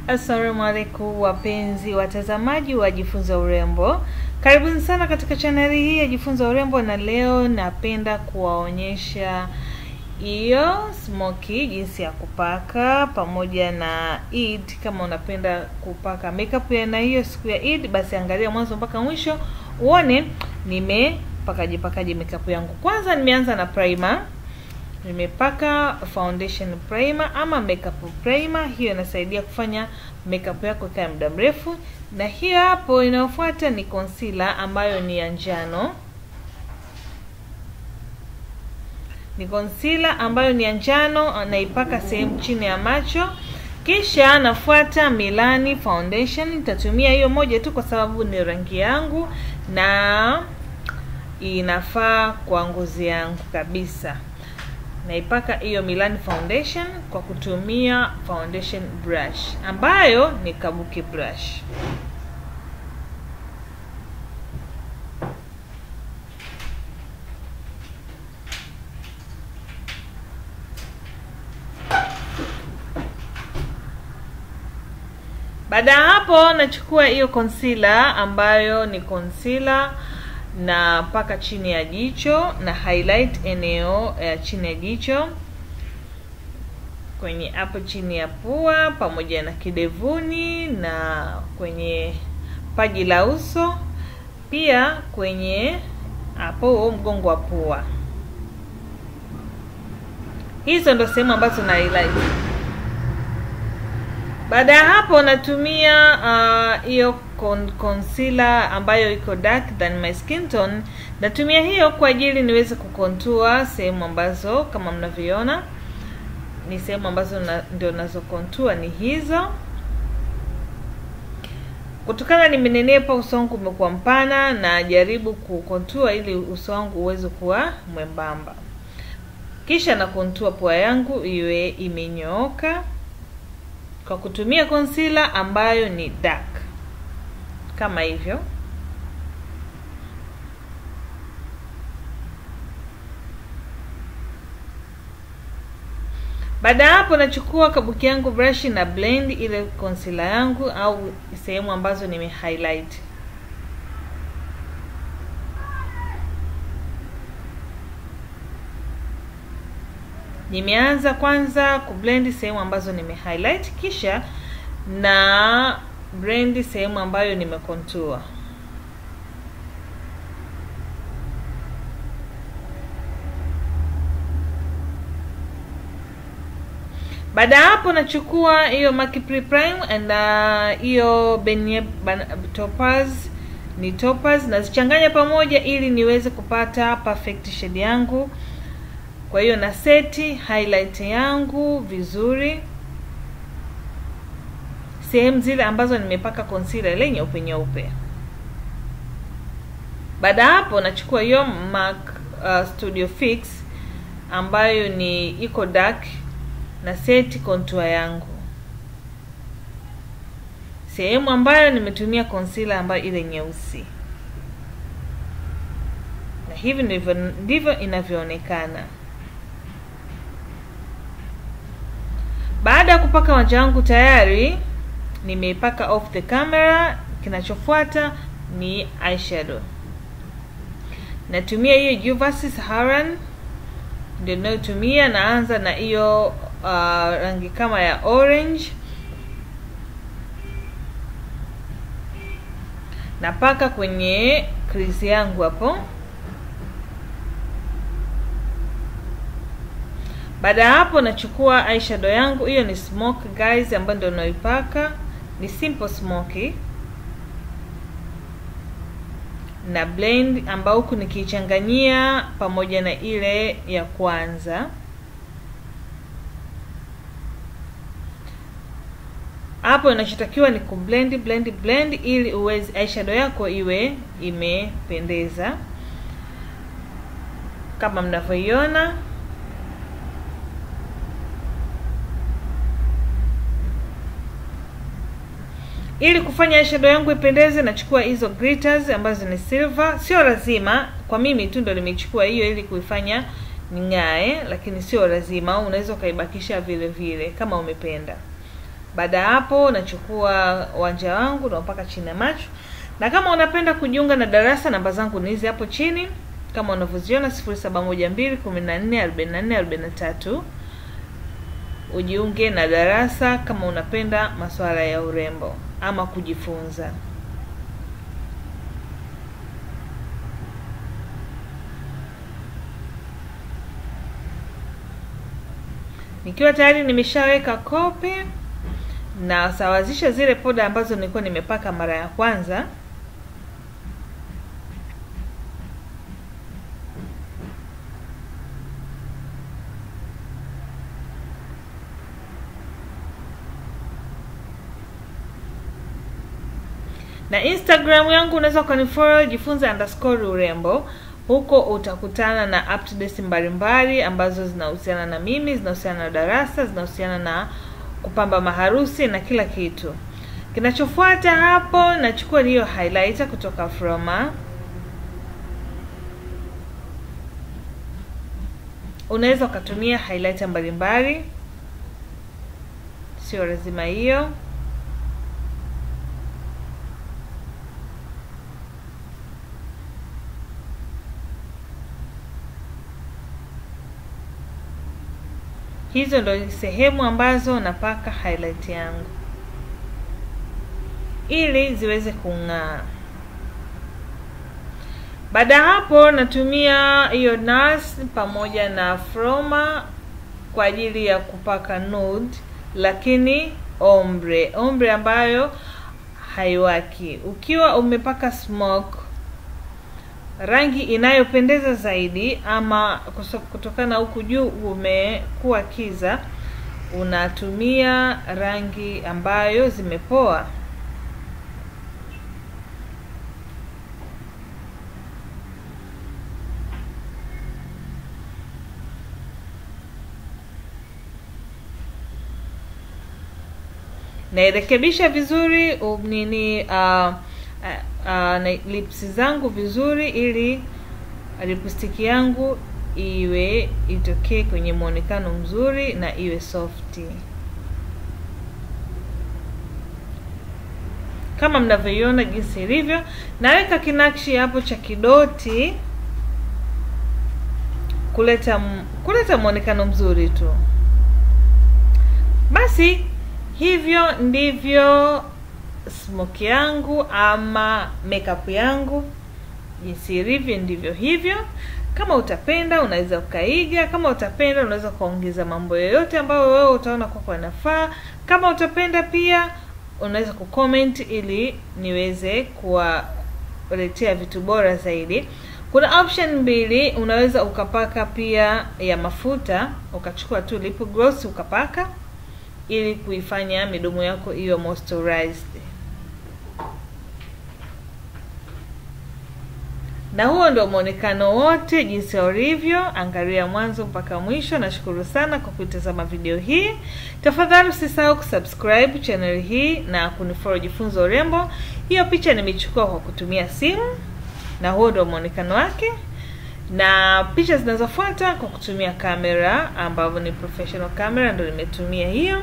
Assalamu alaikum wapenzi watazamaji wa Jifunza Urembo. Karibuni sana katika chaneli hii ya Jifunza Urembo, na leo napenda kuwaonyesha hiyo Smokey jinsi ya kupaka pamoja na Eid. Kama unapenda kupaka makeup ya na hiyo siku ya Eid, basi angalia mwanzo mpaka mwisho uone nimepakaje makeup yangu. Kwanza nimeanza na primer. Nimepaka foundation primer ama makeup primer. Hiyo inasaidia kufanya makeup yako ikae muda mrefu. Na hiyo hapo inayofuata ni concealer ambayo ni ya njano. Naipaka sehemu chini ya macho. Kisha nafuata Milani foundation. Nitatumia hiyo moja tu kwa sababu ni rangi yangu na inafaa kwa ngozi yangu kabisa. Naipaka hiyo Milani foundation kwa kutumia foundation brush ambayo ni kabuki brush. Baada hapo nachukua hiyo concealer ambayo ni concealer na paka chini ya jicho na highlight eneo chini ya jicho, kwenye hapo chini ya pua pamoja na kidevuni na kwenye paji la uso, pia kwenye hapo mgongo wa pua. Hizo ndo sehemu ambazo na highlight. Baada ya hapo natumia hiyo concealer ambayo iko dark than my skin tone. Natumia hiyo kwa ajili niweze kucontour sehemu ambazo kama mnavyoona ni sehemu ambazo ndio nazo contour ni hizo. Kutokana nimenenepa, uso wangu umekuwa mpana, na jaribu kucontour ili uso wangu uweze kuwa mwembamba. Kisha na contour pua yangu iwe imenyooka kwa kutumia concealer ambayo ni dark kama hivyo. Baada hapo nachukua kabuki yangu brush na blend ile concealer yangu au sehemu ambazo nime highlight. Nimeanza kwanza kublend sehemu ambazo nime highlight, kisha na blend sehemu ambayo nime contour. Baada hapo nachukua hiyo Maki Prime and hiyo Benye Topaz ni Topaz, nazichanganya pamoja ili niweze kupata perfect shade yangu. Kwa hiyo na seti highlight yangu vizuri sehemu zile ambazo nimepaka concealer ile nyeupe. Baada hapo nachukua hiyo MAC Studio Fix ambayo ni iko dark na seti contour yangu sehemu ambayo nimetumia concealer ambayo ile nyeusi. Na hivi ndivyo inavyoonekana. Baada ya kupaka macho yangu tayari, nimeipaka off the camera. Kinachofuata ni eyeshadow. Natumia hiyo Juvia's Saharan ndio ninayotumia. Naanza na hiyo rangi kama ya orange. Napaka kwenye crease yangu hapo. Baada hapo nachukua eyeshadow yangu, hiyo ni Smokey guys ambayo ndio naipaka, ni Simple Smokey. Na blend ambao huku nikichanganyia pamoja na ile ya kwanza. Hapo inachotakiwa ni blend ili uweze eyeshadow yako iwe imependeza kama mnavyoiona. Ili kufanya eyeshadow yangu ipendeze, nachukua hizo glitters ambazo ni silver. Sio lazima, kwa mimi tu ndo nimechukua hiyo ili kuifanya ning'ae, lakini sio lazima, unaweza kaibakisha vile vile kama umependa. Baada hapo nachukua wanja wangu na upaka chini ya macho. Na kama unapenda kujiunga na darasa, namba zangu ni hizi hapo chini. Kama unavyoziona 0712144443. Ujiunge na darasa kama unapenda masuala ya urembo ama kujifunza. Nikiwa tayari nimeshaweka kope, na sawazisha zile poda ambazo nilikuwa nimepaka mara ya kwanza. Na Instagram yangu unaweza kunifollow jifunza_urembo. Huko utakutana na up to date mbalimbali ambazo zinahusiana na mimi, zinahusiana na darasa, zinahusiana na kupamba maharusi na kila kitu. Kinachofuata hapo, nachukua hiyo highlighter kutoka Froma. Unaweza kutumia highlighter mbalimbali, sio lazima hiyo. Hizo ndo sehemu ambazo napaka highlight yangu ili ziweze kung'aa. Baada hapo natumia hiyo NARS pamoja na Froma kwa ajili ya kupaka nude, lakini ombre ambayo haiwaki. Ukiwa umepaka smoke, rangi inayopendeza zaidi, ama kutokana huku juu umekuwa kiza, unatumia rangi ambayo zimepoa. Nairekebisha vizuri na lips zangu vizuri, ili lipstick yangu itokee kwenye muonekano mzuri na iwe soft. Kama mnavyoiona jinsi ilivyo, naweka kinakshi hapo cha kidoti kuleta muonekano mzuri tu. Basi hivyo ndivyo smoke yangu ama makeup yangu jinsi ilivyo, ndivyo hivyo. Kama utapenda unaweza ukaiga, kama utapenda unaweza kuongeza mambo yoyote ambayo wewe utaona kwa nafaa. Kama utapenda pia unaweza kucomment ili niweze kuwaletea vitu bora zaidi. Kuna option mbili, unaweza ukapaka pia ya mafuta, ukachukua tu lip gloss ukapaka ili kuifanya midomo yako iwe moisturized. Na huo ndio muonekano wote jinsi ulivyo. Angalia mwanzo mpaka mwisho. Nashukuru sana kwa kutazama video hii. Tafadhali usisahau kusubscribe channel hii na kunifollow Jifunza Urembo. Hiyo picha nimechukua kwa kutumia simu, na huo ndio muonekano wake. Na picha zinazofuata kwa kutumia kamera ambayo ni professional camera, ndio nimetumia hiyo.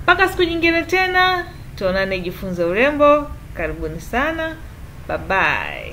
Mpaka siku nyingine tena, tuonane Jifunza Urembo. Karibuni sana. Bye bye.